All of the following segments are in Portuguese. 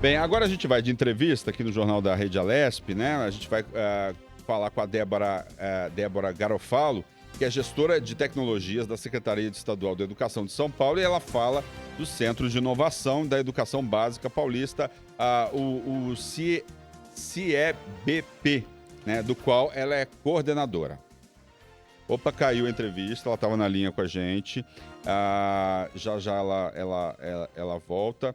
Bem, agora a gente vai de entrevista aqui no Jornal da Rede Alesp, né? A gente vai falar com a Débora Garofalo, que é gestora de tecnologias da Secretaria Estadual da Educação de São Paulo, e ela fala do Centro de Inovação da Educação Básica Paulista, o CIEBP, né? Do qual ela é coordenadora. Opa, caiu a entrevista, ela estava na linha com a gente. Já já ela volta.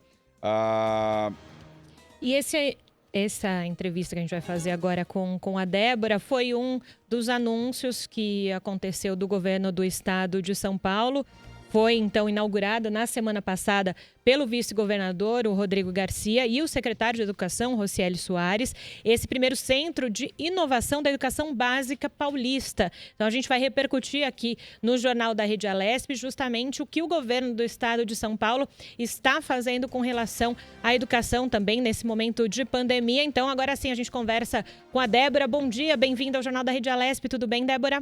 E essa entrevista que a gente vai fazer agora com a Débora foi um dos anúncios que aconteceu do governo do estado de São Paulo. Foi, então, inaugurado na semana passada pelo vice-governador, o Rodrigo Garcia, e o secretário de Educação, Rocieli Soares, esse primeiro centro de inovação da educação básica paulista. Então, a gente vai repercutir aqui no Jornal da Rede Alesp justamente o que o governo do estado de São Paulo está fazendo com relação à educação também nesse momento de pandemia. Então, agora sim, a gente conversa com a Débora. Bom dia, bem-vinda ao Jornal da Rede Alesp. Tudo bem, Débora?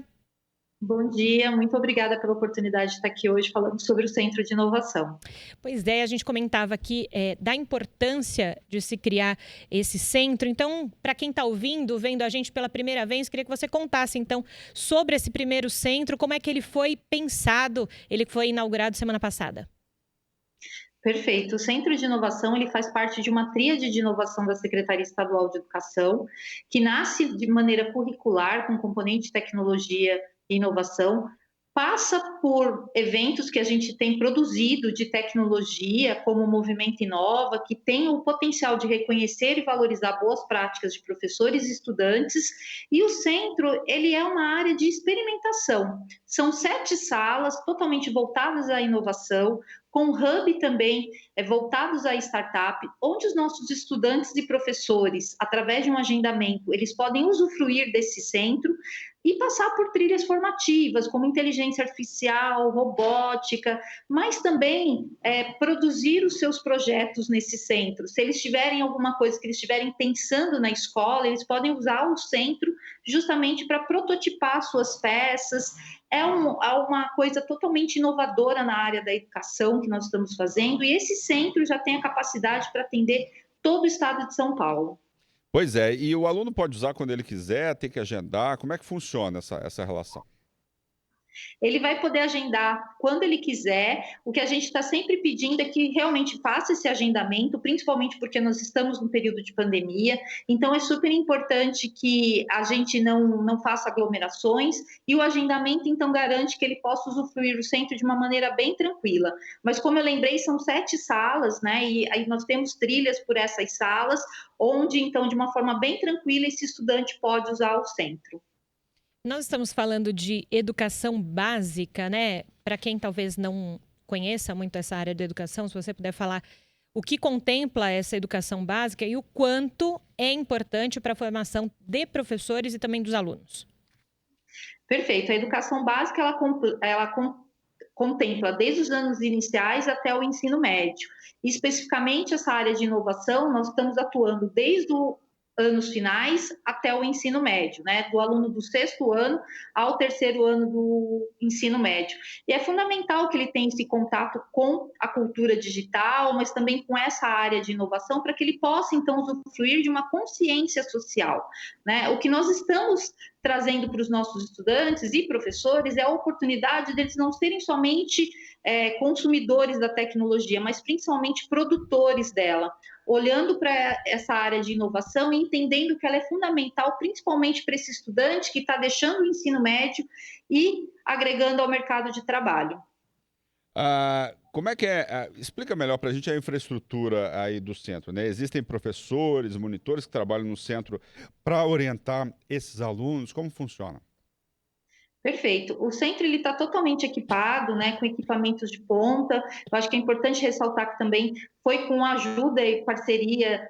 Bom dia, muito obrigada pela oportunidade de estar aqui hoje falando sobre o Centro de Inovação. Pois é, a gente comentava aqui da importância de se criar esse centro. Então, para quem está ouvindo, vendo a gente pela primeira vez, queria que você contasse, então, sobre esse primeiro centro, como é que ele foi pensado, ele foi inaugurado semana passada. Perfeito. O Centro de Inovação ele faz parte de uma tríade de inovação da Secretaria Estadual de Educação, que nasce de maneira curricular, com componente de tecnologia e inovação, passa por eventos que a gente tem produzido de tecnologia, como o Movimento Inova, que tem o potencial de reconhecer e valorizar boas práticas de professores e estudantes, e o centro ele é uma área de experimentação. São 7 salas totalmente voltadas à inovação, com hub também voltados à startup, onde os nossos estudantes e professores, através de um agendamento, eles podem usufruir desse centro e passar por trilhas formativas, como inteligência artificial, robótica, mas também produzir os seus projetos nesse centro. Se eles tiverem alguma coisa que eles estiverem pensando na escola, eles podem usar o centro justamente para prototipar suas peças. É uma coisa totalmente inovadora na área da educação que nós estamos fazendo, e esse centro já tem a capacidade para atender todo o estado de São Paulo. Pois é, e o aluno pode usar quando ele quiser, tem que agendar. Como é que funciona essa relação? Ele vai poder agendar quando ele quiser. O que a gente está sempre pedindo é que realmente faça esse agendamento, principalmente porque nós estamos no período de pandemia. Então, é super importante que a gente não faça aglomerações, e o agendamento, então, garante que ele possa usufruir do centro de uma maneira bem tranquila. Mas, como eu lembrei, são 7 salas, né? E aí nós temos trilhas por essas salas, onde, então, de uma forma bem tranquila, esse estudante pode usar o centro. Nós estamos falando de educação básica, né? Para quem talvez não conheça muito essa área da educação, se você puder falar o que contempla essa educação básica e o quanto é importante para a formação de professores e também dos alunos. Perfeito. A educação básica, ela contempla desde os anos iniciais até o ensino médio. Especificamente essa área de inovação, nós estamos atuando desde os anos finais até o ensino médio, né? Do aluno do 6º ano ao 3º ano do ensino médio. E é fundamental que ele tenha esse contato com a cultura digital, mas também com essa área de inovação, para que ele possa, então, usufruir de uma consciência social, né? O que nós estamos trazendo para os nossos estudantes e professores é a oportunidade deles não serem somente consumidores da tecnologia, mas principalmente produtores dela, olhando para essa área de inovação e entendendo que ela é fundamental, principalmente para esse estudante que está deixando o ensino médio e agregando ao mercado de trabalho. Como é que é? Explica melhor para a gente a infraestrutura aí do centro, né? Existem professores, monitores que trabalham no centro para orientar esses alunos? Como funciona? Perfeito. O centro está totalmente equipado, né, com equipamentos de ponta. Eu acho que é importante ressaltar que também foi com a ajuda e parceria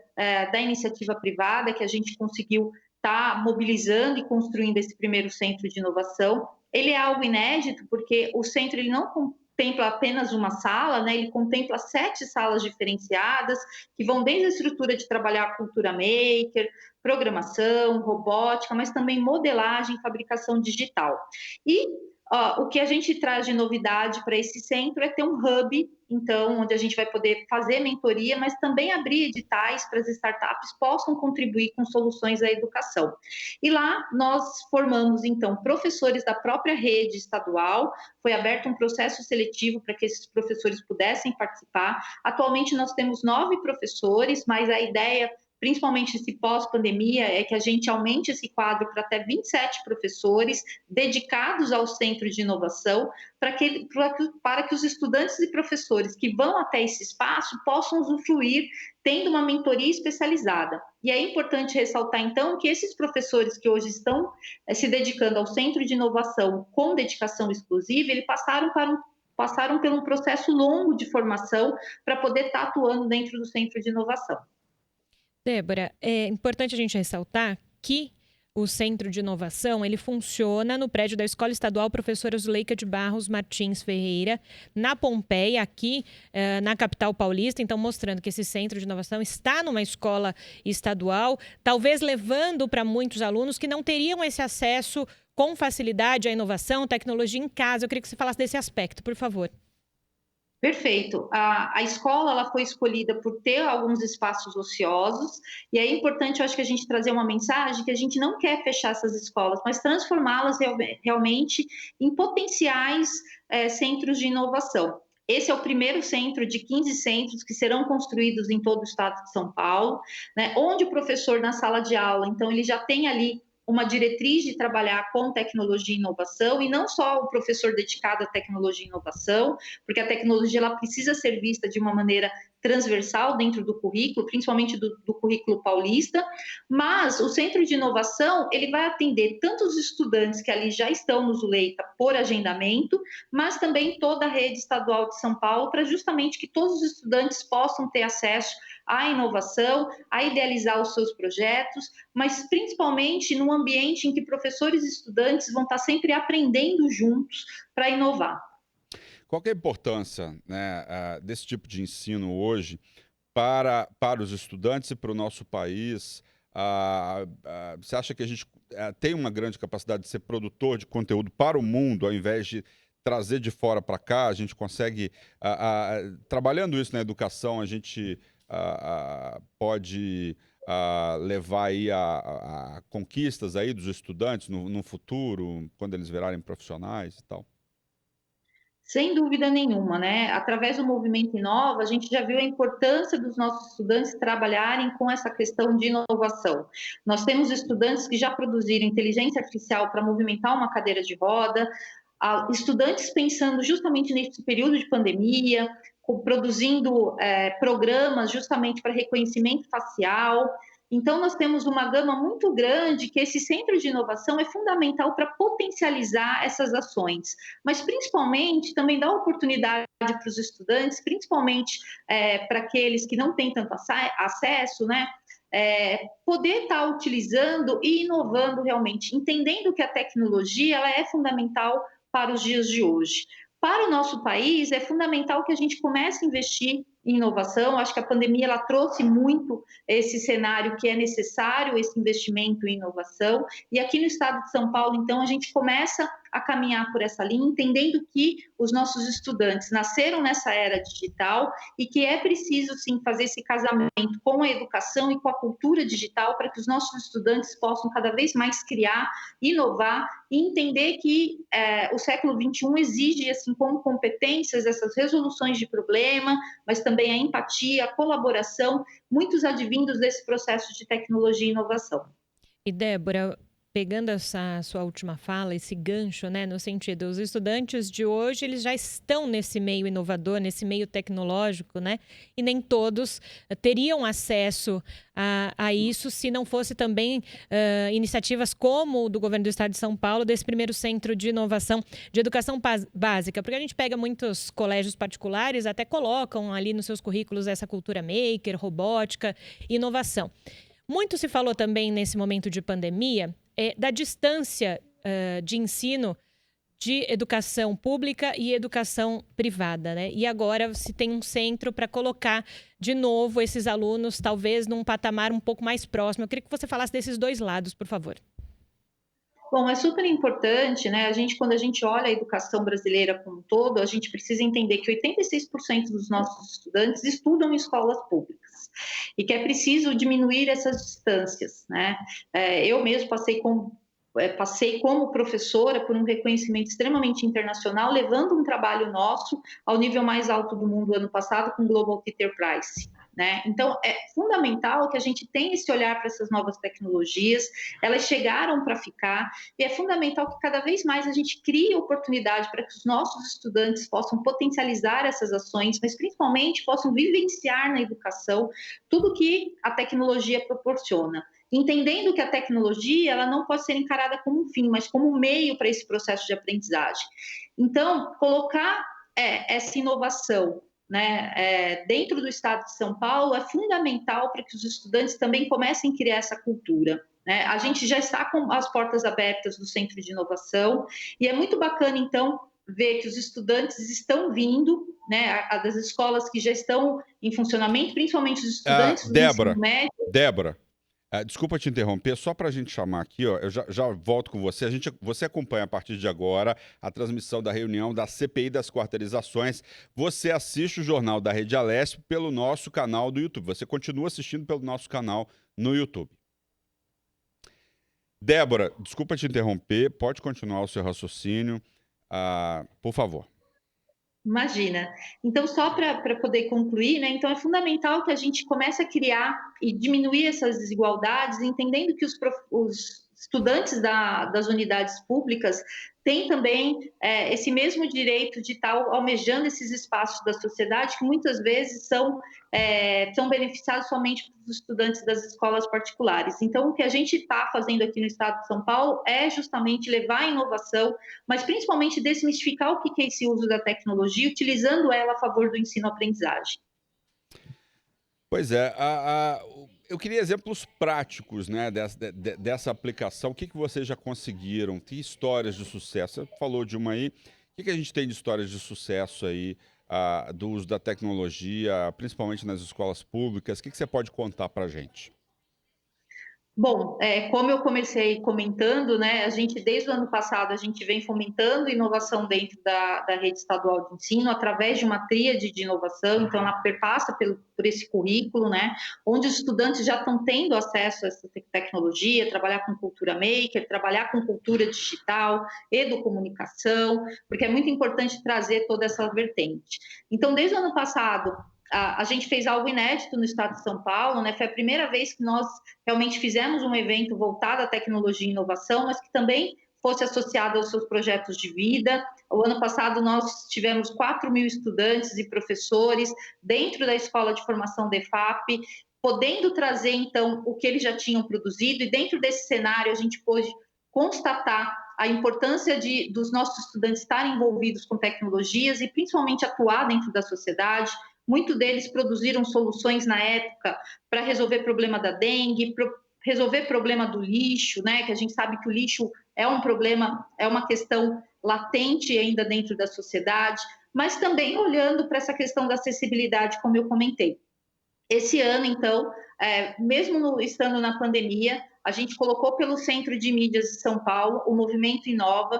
da iniciativa privada que a gente conseguiu estar mobilizando e construindo esse primeiro centro de inovação. Ele é algo inédito, porque o centro ele não contempla apenas uma sala, né, ele contempla 7 salas diferenciadas, que vão desde a estrutura de trabalhar a cultura maker, programação, robótica, mas também modelagem e fabricação digital. E o que a gente traz de novidade para esse centro é ter um hub então, onde a gente vai poder fazer mentoria, mas também abrir editais para as startups possam contribuir com soluções à educação. E lá nós formamos, então, professores da própria rede estadual, foi aberto um processo seletivo para que esses professores pudessem participar. Atualmente nós temos 9 professores, mas a ideia, principalmente esse pós-pandemia, é que a gente aumente esse quadro para até 27 professores dedicados ao centro de inovação, para que os estudantes e professores que vão até esse espaço possam usufruir tendo uma mentoria especializada. E é importante ressaltar, então, que esses professores que hoje estão se dedicando ao centro de inovação com dedicação exclusiva, eles passaram por um processo longo de formação para poder estar atuando dentro do centro de inovação. Débora, é importante a gente ressaltar que o Centro de Inovação, ele funciona no prédio da Escola Estadual Professora Zuleika de Barros Martins Ferreira, na Pompeia, aqui na capital paulista. Então, mostrando que esse Centro de Inovação está numa escola estadual, talvez levando para muitos alunos que não teriam esse acesso com facilidade à inovação, tecnologia em casa. Eu queria que você falasse desse aspecto, por favor. Perfeito. A escola ela foi escolhida por ter alguns espaços ociosos, e é importante, eu acho que a gente trazer uma mensagem que a gente não quer fechar essas escolas, mas transformá-las realmente em potenciais centros de inovação. Esse é o primeiro centro de 15 centros que serão construídos em todo o estado de São Paulo, né, onde o professor na sala de aula, então ele já tem ali uma diretriz de trabalhar com tecnologia e inovação, e não só o professor dedicado à tecnologia e inovação, porque a tecnologia ela precisa ser vista de uma maneira transversal dentro do currículo, principalmente do currículo paulista, mas o Centro de Inovação ele vai atender tanto os estudantes que ali já estão no Zuleika por agendamento, mas também toda a rede estadual de São Paulo, para justamente que todos os estudantes possam ter acesso à inovação, a idealizar os seus projetos, mas principalmente num ambiente em que professores e estudantes vão estar sempre aprendendo juntos para inovar. Qual que é a importância, né, desse tipo de ensino hoje para os estudantes e para o nosso país? Você acha que a gente tem uma grande capacidade de ser produtor de conteúdo para o mundo, ao invés de trazer de fora para cá? A gente consegue, trabalhando isso na educação, a gente pode levar aí a conquistas aí dos estudantes no futuro, quando eles virarem profissionais e tal? Sem dúvida nenhuma, né? Através do Movimento Inova, a gente já viu a importância dos nossos estudantes trabalharem com essa questão de inovação. Nós temos estudantes que já produziram inteligência artificial para movimentar uma cadeira de roda, estudantes pensando justamente nesse período de pandemia, produzindo programas justamente para reconhecimento facial. Então, nós temos uma gama muito grande que esse centro de inovação é fundamental para potencializar essas ações, mas principalmente também dá oportunidade para os estudantes, principalmente para aqueles que não têm tanto acesso, né? Poder estar utilizando e inovando realmente, entendendo que a tecnologia ela é fundamental para os dias de hoje. Para o nosso país, é fundamental que a gente comece a investir em inovação. Acho que a pandemia ela trouxe muito esse cenário que é necessário, esse investimento em inovação. E aqui no estado de São Paulo, então, a gente começa a caminhar por essa linha, entendendo que os nossos estudantes nasceram nessa era digital e que é preciso, sim, fazer esse casamento com a educação e com a cultura digital para que os nossos estudantes possam cada vez mais criar, inovar e entender que o século XXI exige, assim, como competências, essas resoluções de problema, mas também a empatia, a colaboração, muitos advindos desse processo de tecnologia e inovação. E Débora, pegando essa sua última fala, esse gancho, né, no sentido, os estudantes de hoje, eles já estão nesse meio inovador, nesse meio tecnológico, né, e nem todos teriam acesso a isso se não fosse também iniciativas como o do governo do estado de São Paulo, desse primeiro centro de inovação de educação básica, porque a gente pega muitos colégios particulares, até colocam ali nos seus currículos essa cultura maker, robótica, inovação. Muito se falou também nesse momento de pandemia da distância de ensino de educação pública e educação privada, né? E agora se tem um centro para colocar de novo esses alunos, talvez num patamar um pouco mais próximo. Eu queria que você falasse desses dois lados, por favor. Bom, é super importante, né? Quando a gente olha a educação brasileira como um todo, a gente precisa entender que 86% dos nossos estudantes estudam em escolas públicas e que é preciso diminuir essas distâncias, né? Eu mesmo passei como professora por um reconhecimento extremamente internacional, levando um trabalho nosso ao nível mais alto do mundo ano passado com o Global Teacher Prize. Né? Então, é fundamental que a gente tenha esse olhar para essas novas tecnologias, elas chegaram para ficar, e é fundamental que cada vez mais a gente crie oportunidade para que os nossos estudantes possam potencializar essas ações, mas principalmente possam vivenciar na educação tudo que a tecnologia proporciona. Entendendo que a tecnologia ela não pode ser encarada como um fim, mas como um meio para esse processo de aprendizagem. Então, colocar essa inovação, né, dentro do estado de São Paulo é fundamental para que os estudantes também comecem a criar essa cultura. Né? A gente já está com as portas abertas do Centro de Inovação e é muito bacana, então, ver que os estudantes estão vindo, né, das escolas que já estão em funcionamento, principalmente os estudantes do ensino médio. Débora, desculpa te interromper, só para a gente chamar aqui, ó, eu já volto com você. Você acompanha a partir de agora a transmissão da reunião da CPI das quarteirizações. Você assiste o Jornal da Rede Alesp pelo nosso canal do YouTube. Você continua assistindo pelo nosso canal no YouTube. Débora, desculpa te interromper, pode continuar o seu raciocínio, por favor. Imagina. Então, só para poder concluir, né? Então é fundamental que a gente comece a criar e diminuir essas desigualdades, entendendo que os estudantes das unidades públicas têm também esse mesmo direito de estar almejando esses espaços da sociedade que muitas vezes são beneficiados somente pelos estudantes das escolas particulares. Então, o que a gente está fazendo aqui no estado de São Paulo é justamente levar a inovação, mas principalmente desmistificar o que é esse uso da tecnologia, utilizando ela a favor do ensino-aprendizagem. Pois é, eu queria exemplos práticos, né, dessa aplicação. O que vocês já conseguiram? Que histórias de sucesso? Você falou de uma aí. O que a gente tem de histórias de sucesso aí do uso da tecnologia, principalmente nas escolas públicas? O que você pode contar para a gente? Bom, como eu comecei comentando, né, a gente desde o ano passado a gente vem fomentando inovação dentro da rede estadual de ensino através de uma tríade de inovação, então ela perpassa por esse currículo, né, onde os estudantes já estão tendo acesso a essa tecnologia, trabalhar com cultura maker, trabalhar com cultura digital, educomunicação, porque é muito importante trazer toda essa vertente. Então, desde o ano passado, a gente fez algo inédito no estado de São Paulo, né? Foi a primeira vez que nós realmente fizemos um evento voltado à tecnologia e inovação, mas que também fosse associado aos seus projetos de vida. O ano passado nós tivemos 4.000 estudantes e professores dentro da Escola de Formação da EFAP, podendo trazer, então, o que eles já tinham produzido, e dentro desse cenário a gente pôde constatar a importância dos nossos estudantes estarem envolvidos com tecnologias e principalmente atuar dentro da sociedade. Muitos deles produziram soluções na época para resolver problema da dengue, resolver problema do lixo, né? Que a gente sabe que o lixo é um problema, é uma questão latente ainda dentro da sociedade, mas também olhando para essa questão da acessibilidade, como eu comentei. Esse ano, então, mesmo estando na pandemia, a gente colocou pelo Centro de Mídias de São Paulo o Movimento Inova,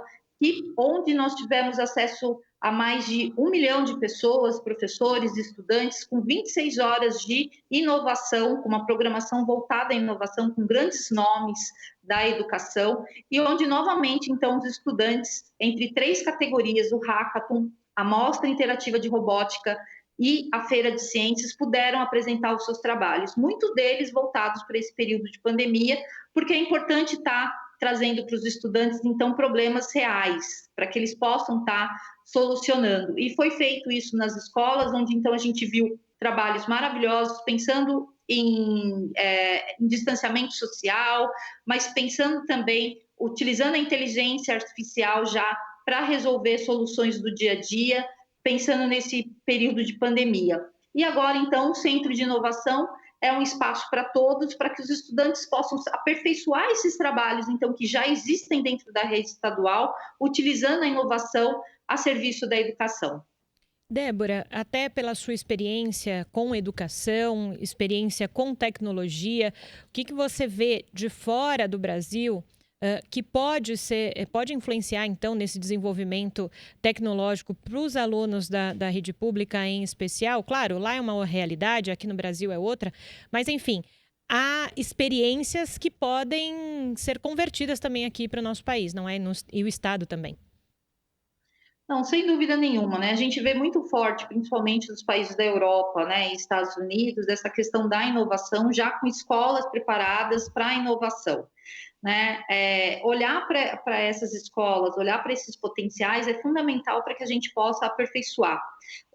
onde nós tivemos acesso a mais de 1 milhão de pessoas, professores, estudantes, com 26 horas de inovação, com uma programação voltada à inovação, com grandes nomes da educação, e onde, novamente, então, os estudantes, entre 3 categorias, o Hackathon, a Mostra Interativa de Robótica e a Feira de Ciências, puderam apresentar os seus trabalhos, muitos deles voltados para esse período de pandemia, porque é importante estar trazendo para os estudantes, então, problemas reais, para que eles possam estar solucionando. E foi feito isso nas escolas, onde, então, a gente viu trabalhos maravilhosos, pensando em distanciamento social, mas pensando também, utilizando a inteligência artificial já para resolver soluções do dia a dia, pensando nesse período de pandemia. E agora, então, o Centro de Inovação é um espaço para todos, para que os estudantes possam aperfeiçoar esses trabalhos, então, que já existem dentro da rede estadual, utilizando a inovação a serviço da educação. Débora, até pela sua experiência com educação, experiência com tecnologia, o que você vê de fora do Brasil que pode influenciar, então, nesse desenvolvimento tecnológico para os alunos da rede pública em especial? Claro, lá é uma realidade, aqui no Brasil é outra, mas, enfim, há experiências que podem ser convertidas também aqui para o nosso país, não é? E o Estado também. Não, sem dúvida nenhuma, né? A gente vê muito forte, principalmente nos países da Europa, né, e Estados Unidos, essa questão da inovação, já com escolas preparadas para a inovação. Né? Olhar para essas escolas, olhar para esses potenciais é fundamental para que a gente possa aperfeiçoar.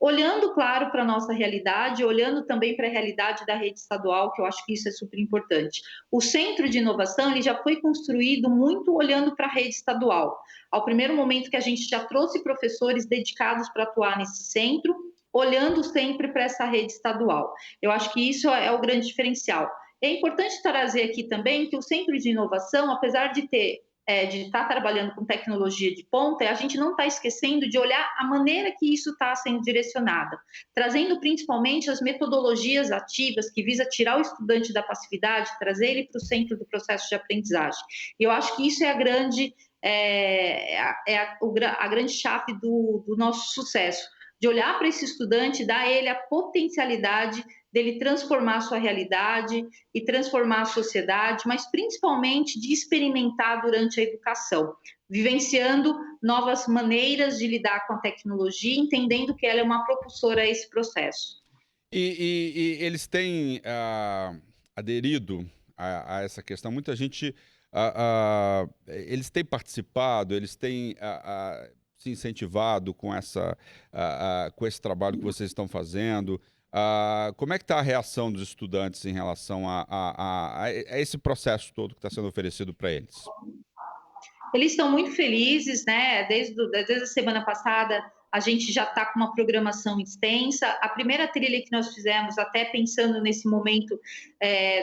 Olhando, claro, para a nossa realidade, olhando também para a realidade da rede estadual, que eu acho que isso é super importante. O centro de inovação ele já foi construído muito olhando para a rede estadual. Ao primeiro momento que a gente já trouxe professores dedicados para atuar nesse centro, olhando sempre para essa rede estadual. Eu acho que isso é o grande diferencial. É importante trazer aqui também que o Centro de Inovação, apesar de estar trabalhando com tecnologia de ponta, a gente não está esquecendo de olhar a maneira que isso está sendo direcionado, trazendo principalmente as metodologias ativas que visa tirar o estudante da passividade, trazer ele para o centro do processo de aprendizagem. E eu acho que isso é a grande chave do nosso sucesso, de olhar para esse estudante, dar a ele a potencialidade dele transformar a sua realidade e transformar a sociedade, mas principalmente de experimentar durante a educação, vivenciando novas maneiras de lidar com a tecnologia, entendendo que ela é uma propulsora a esse processo. E eles têm aderido a essa questão. Muita gente, eles têm participado, eles têm se incentivado com com esse trabalho que vocês estão fazendo. Como é que está a reação dos estudantes em relação a esse processo todo que está sendo oferecido para eles? Eles estão muito felizes, né? Desde a semana passada, a gente já está com uma programação extensa. A primeira trilha que nós fizemos, até pensando nesse momento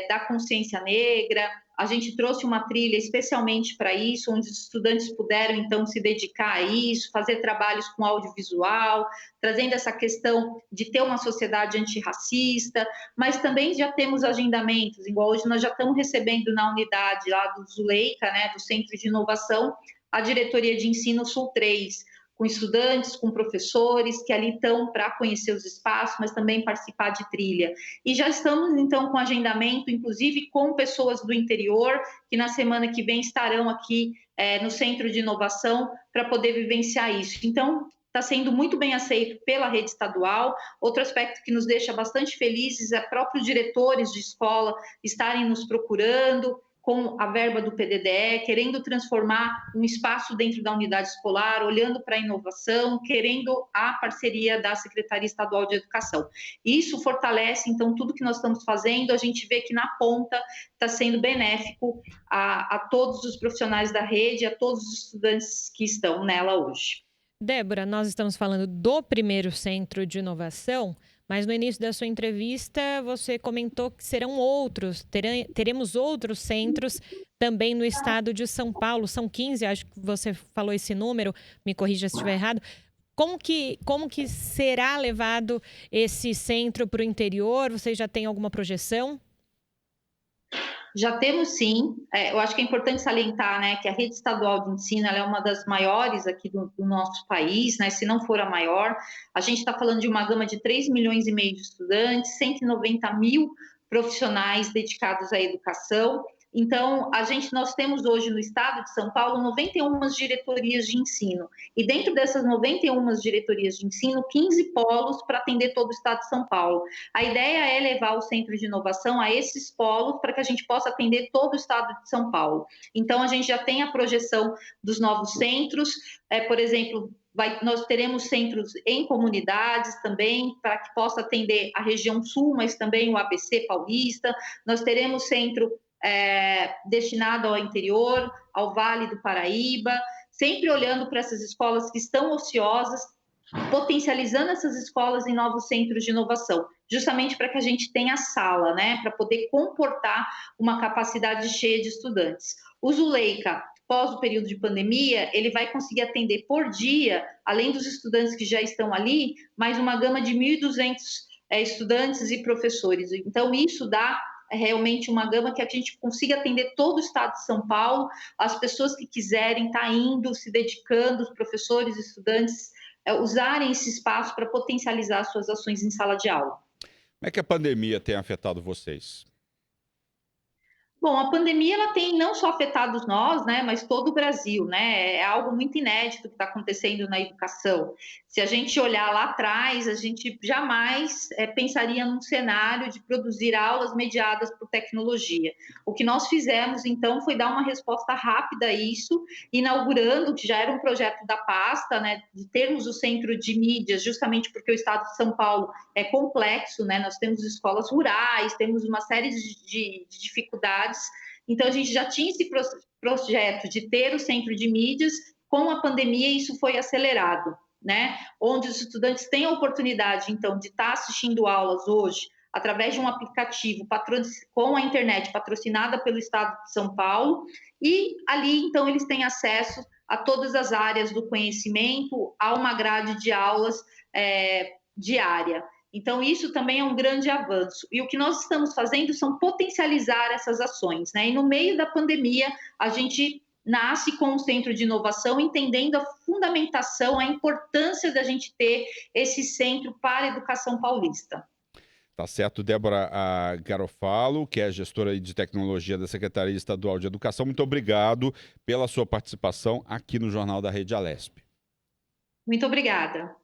da consciência negra, a gente trouxe uma trilha especialmente para isso, onde os estudantes puderam, então, se dedicar a isso, fazer trabalhos com audiovisual, trazendo essa questão de ter uma sociedade antirracista, mas também já temos agendamentos, igual hoje nós já estamos recebendo na unidade lá do Zuleika, né, do Centro de Inovação, a Diretoria de Ensino Sul 3, com estudantes, com professores que ali estão para conhecer os espaços, mas também participar de trilha. E já estamos, então, com agendamento, inclusive com pessoas do interior, que na semana que vem estarão aqui no Centro de Inovação para poder vivenciar isso. Então, está sendo muito bem aceito pela rede estadual. Outro aspecto que nos deixa bastante felizes é próprios diretores de escola estarem nos procurando, com a verba do PDDE, querendo transformar um espaço dentro da unidade escolar, olhando para a inovação, querendo a parceria da Secretaria Estadual de Educação. Isso fortalece, então, tudo que nós estamos fazendo, a gente vê que na ponta está sendo benéfico a todos os profissionais da rede, a todos os estudantes que estão nela hoje. Débora, nós estamos falando do primeiro centro de inovação, mas no início da sua entrevista você comentou que serão outros, teremos outros centros também no estado de São Paulo. São 15, acho que você falou esse número, me corrija se estiver errado. Como que será levado esse centro para o interior? Vocês já têm alguma projeção? Já temos sim, eu acho que é importante salientar, né, que a rede estadual de ensino ela é uma das maiores aqui do nosso país, né, se não for a maior. A gente está falando de uma gama de 3,5 milhões de estudantes, 190 mil profissionais dedicados à educação. Então, nós temos hoje no estado de São Paulo 91 diretorias de ensino. E dentro dessas 91 diretorias de ensino, 15 polos para atender todo o estado de São Paulo. A ideia é levar o centro de inovação a esses polos para que a gente possa atender todo o estado de São Paulo. Então, a gente já tem a projeção dos novos centros, por exemplo, nós teremos centros em comunidades também, para que possa atender a região sul, mas também o ABC paulista. Nós teremos centro destinado ao interior, ao Vale do Paraíba, sempre olhando para essas escolas que estão ociosas, potencializando essas escolas em novos centros de inovação, justamente para que a gente tenha sala, né, para poder comportar uma capacidade cheia de estudantes. O Zuleika, pós o período de pandemia, ele vai conseguir atender por dia, além dos estudantes que já estão ali, mais uma gama de 1.200 estudantes e professores. Então, isso dá realmente uma gama que a gente consiga atender todo o estado de São Paulo, as pessoas que quiserem estar indo, se dedicando, os professores, estudantes, usarem esse espaço para potencializar suas ações em sala de aula. Como é que a pandemia tem afetado vocês? Bom, a pandemia ela tem não só afetado nós, né, mas todo o Brasil, né? É algo muito inédito que está acontecendo na educação. Se a gente olhar lá atrás, a gente jamais pensaria num cenário de produzir aulas mediadas por tecnologia. O que nós fizemos, então, foi dar uma resposta rápida a isso, inaugurando, que já era um projeto da pasta, né, de termos o centro de mídias, justamente porque o estado de São Paulo é complexo, né? Nós temos escolas rurais, temos uma série de dificuldades. Então, a gente já tinha esse projeto de ter o centro de mídias. Com a pandemia, isso foi acelerado, né? Onde os estudantes têm a oportunidade, então, de estar assistindo aulas hoje através de um aplicativo com a internet patrocinada pelo Estado de São Paulo, e ali, então, eles têm acesso a todas as áreas do conhecimento, a uma grade de aulas diária. Então, isso também é um grande avanço. E o que nós estamos fazendo são potencializar essas ações, né? E no meio da pandemia, a gente nasce com um centro de inovação, entendendo a fundamentação, a importância da gente ter esse centro para a educação paulista. Tá certo, Débora Garofalo, que é gestora de tecnologia da Secretaria Estadual de Educação. Muito obrigado pela sua participação aqui no Jornal da Rede Alesp. Muito obrigada.